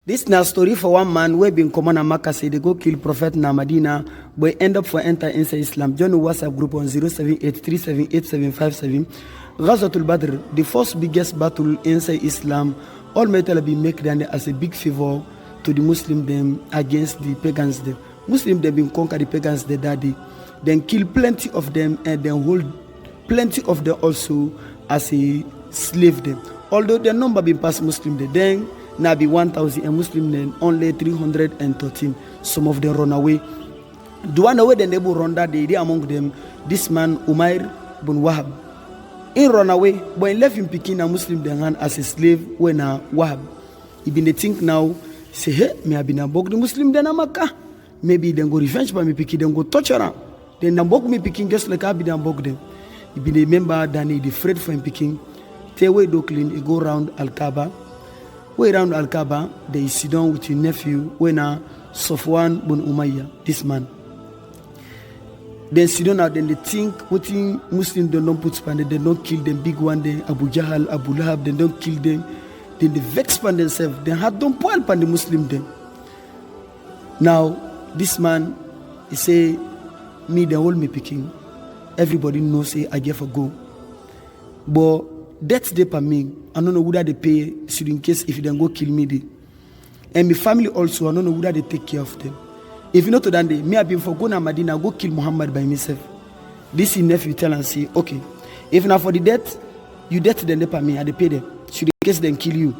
This na story for one man wey been common in Makkah say they go kill Prophet na Medina, but end up for enter inside Islam. Join the WhatsApp group on 078378757. Ghazatul Badr, the first biggest battle inside Islam, all metal be make them as a big favor to the Muslim them against the pagans them. Muslim them been conquer the pagans the daddy, then kill plenty of them and then hold plenty of them also as a slave them. Although their number been past Muslim then now be 1,000 and Muslim then only 313. Some of them run away. The one away the neighbor run that day among them, this man Umair bin Wahab. He run away, but he left him picking a Muslim then hand as a slave when a Wahab. He been the think now, say, hey, me have been a bog the Muslim then a Makkah. Maybe then go revenge by me picking, then go touch around. Then the bog me picking just like I be the bog them. He been a member that he afraid for him picking. Take away do clean, he go round Al-Kaaba. Way around Al-Kaaba, they sit down with your nephew, when Safwan bin Umayyah, this man. Then sit down out, then they think, what thing Muslims don't put span, they don't kill them, big one day, Abu Jahal, Abu Lahab, they don't kill them. Then they vex pan themselves, they had don't point pan the Muslim them. Now, this man, he say, me, they hold me picking. Everybody knows, say, I give a go. But that's the per me. I don't know whether they pay, so in case if you don't go kill me. They. And my family also, I don't know whether they take care of them. If you know to that day, me have been for going to Medina, go kill Muhammad by myself. This is nephew tell and say, okay, if not for the death, you death then they pay me, I they pay them. So in case then kill you.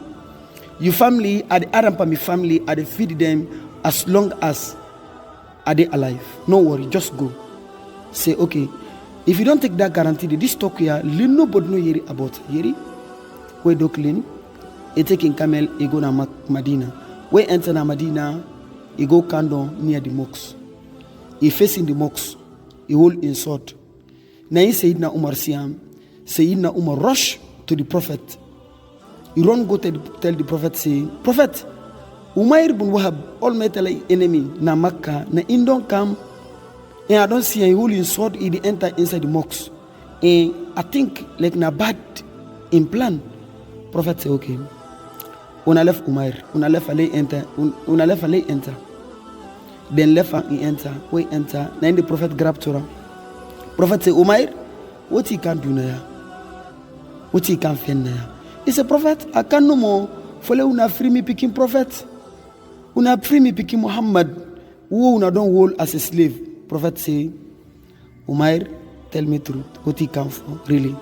Your family, I the Adam my family, I they feed them as long as are they alive. No worry, just go. Say, okay. If you don't take that guarantee, this talk here, nobody know yeri about yeri. We do clean. He taking camel, he go na Medina. We enter na Medina, he go candle near the mosque. He facing the mosque. He hold in sword. Now he Sayyidina Umar Siam. Sayyidina Umar rush to the Prophet. He run go tell the Prophet say, Prophet, Umair bin Wahab, all metal enemy na Makkah, na indon come. And I don't see a holding sword in the enter inside the mosque. And I think like na bad in plan. Prophet say okay. Una left Umair, una left Ali enter, una left Ali enter. Then left and he enter, we enter. Then the Prophet grab Torah. Prophet say Umair, what he can do now? What he can fend now? He say Prophet, I can no more. Follow una free me picking Prophet. Una free me picking Muhammad. Who una don't hold as a slave. Prophet say, Umair, tell me truth. What he come for, really?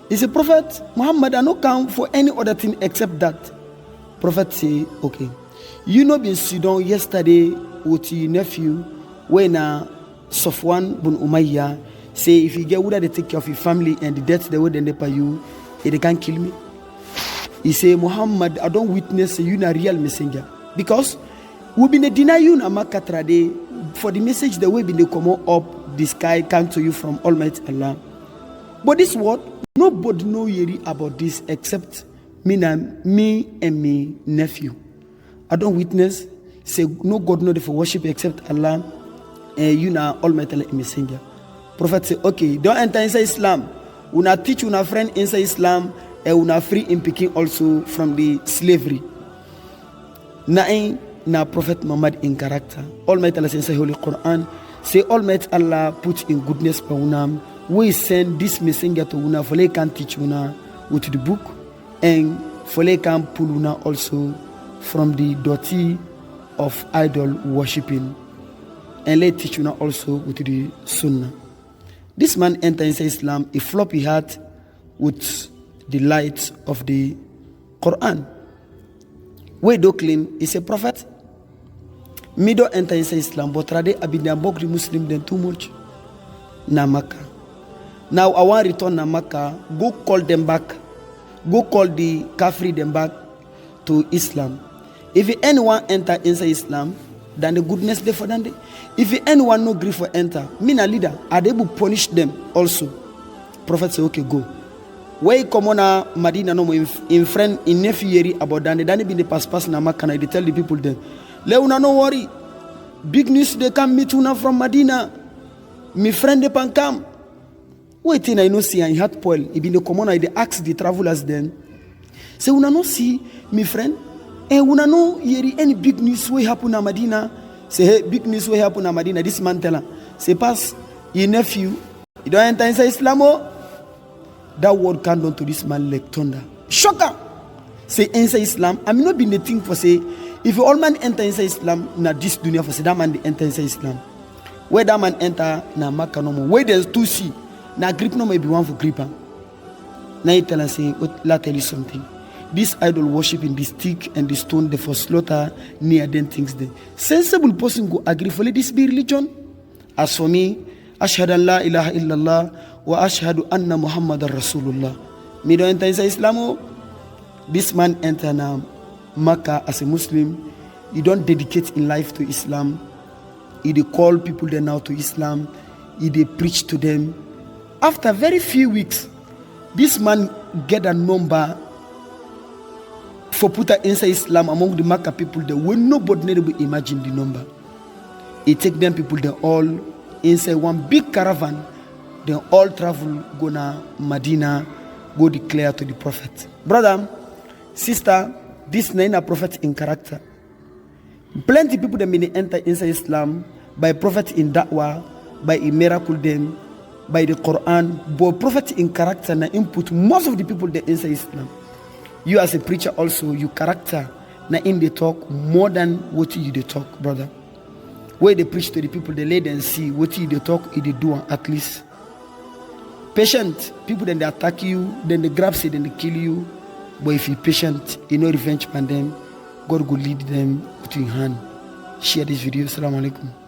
He say, Prophet, Muhammad, I no come for any other thing except that. Prophet say, okay. You know been sit down yesterday with your nephew when Safwan bin Umayyah say if you get whether they take care of your family and the death they will then pay you, they can't kill me. He say, Muhammad, I don't witness you na real messenger. Because we been deny you na Makkah trade for the message the way been they come up the sky come to you from Almighty Allah. But this word, nobody know yeri about this except me and me nephew. I don't witness, say no God know for worship except Allah and you na Almighty Allah messenger. Prophet say, okay, don't enter inside Islam. Una teach una friend inside Islam and una free in picking also from the slavery. Na Prophet Muhammad in character. Almighty Allah says in Holy Quran, say Almighty Allah put in goodness for unam. We send this messenger to una for they can teach una with the book and for they can pull una also from the dirty of idol worshipping and let teach una also with the sunnah. This man enter into Islam a floppy heart with the light of the Quran. We do claim is a prophet. Me don't enter into Islam, but rather I be the Muslim than too much. Na Makkah. Now I want to return na Makkah. Go call them back. Go call the Kafri them back to Islam. If anyone enter inside Islam, then the goodness there for them. If anyone no agree for enter, me na leader, I they will punish them also. Prophet say okay go. Where come on Medina no in friend in nephew yeri about that. Then be the pass na Makkah. They tell the people then. Let una no worry. Big news they come meet una from Medina. My friend they can come. Wait I no see and heart Paul. He been the common I they ask the travelers then. Say una no see my friend. And when I know any big news will happen in Medina, say, hey, big news will happen in Medina. This man tell her, say, pass, your nephew, you don't enter inside Islam. Oh? That word come down to this man like thunder. Shocker. Say, inside Islam. I mean, not been the thing for say, if all man enter inside Islam, na this dunya for say, that man enter inside Islam. Where that man enter, na Makkah no more. Where there's two see, na grip no may be one for gripper. Now you tell us, say, let tell you something. This idol worshiping, the stick and the stone, they for slaughter near them things there. Sensible person go agree for let this be religion. As for me, ashhadu an la ilaha illallah wa ashhadu anna Muhammadar Rasulullah. Me don't enter inside Islam. This man enter now Makkah as a Muslim. He don't dedicate in life to Islam. He dey call people there now to Islam. He dey preach to them. After very few weeks, this man get a number for put inside Islam among the Makkah people there when nobody never imagine the number. He take them people they all inside one big caravan. They all travel go na Medina, go declare to the prophet. Brother, sister, this is a prophet in character. Plenty people that may enter inside Islam by prophet in da'wah, by a miracle them, by the Quran, but prophet in character na input most of the people that inside Islam. You as a preacher also, your character na in the talk more than what you they talk, brother. Where they preach to the people, they let them see what you they talk, they do at least. Patient, people then they attack you, then they grab you, then they kill you. But if you're patient, you know revenge on them, God will lead them with your hand. Share this video. Assalamu alaikum.